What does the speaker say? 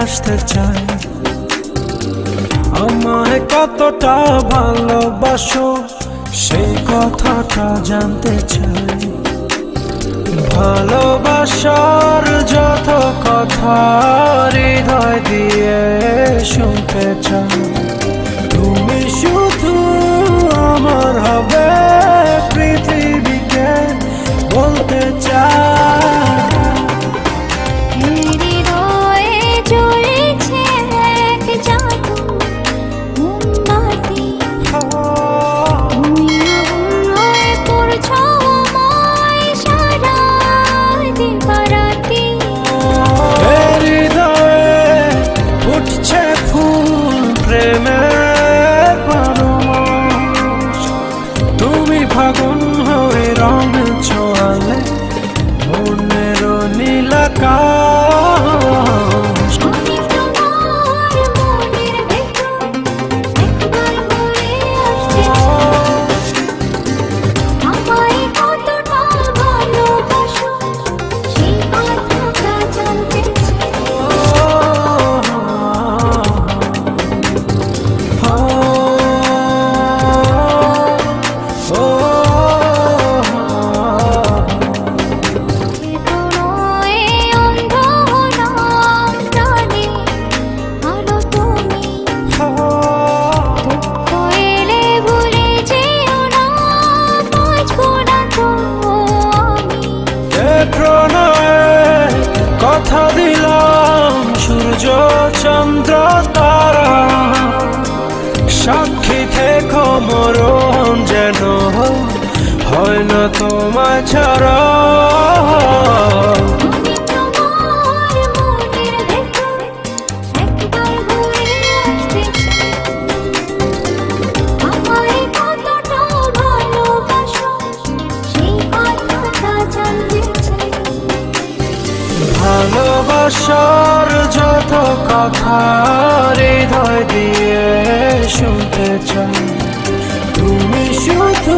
আসতে চাই। আমায় কতটা ভালোবাসো সেই কথাটা জানতে চাই। ভালোবাসার যত কথা হৃদয় দিয়ে শুনতে চাই। তুমি শুধু আমার হবে পৃথিবীকে বলতে চাই। ফাগুন হয়ে রং ছোঁয়ালে মনের নীলাকাশ। কথা দিলাম সূর্য চন্দ্র তারা সাক্ষী থেকো মরণ যেন হয় না তোমায় ছাড়া। ভালোবাসার যত কথা হৃদয় দিয়ে শুনতে চাই। তুমি শুধু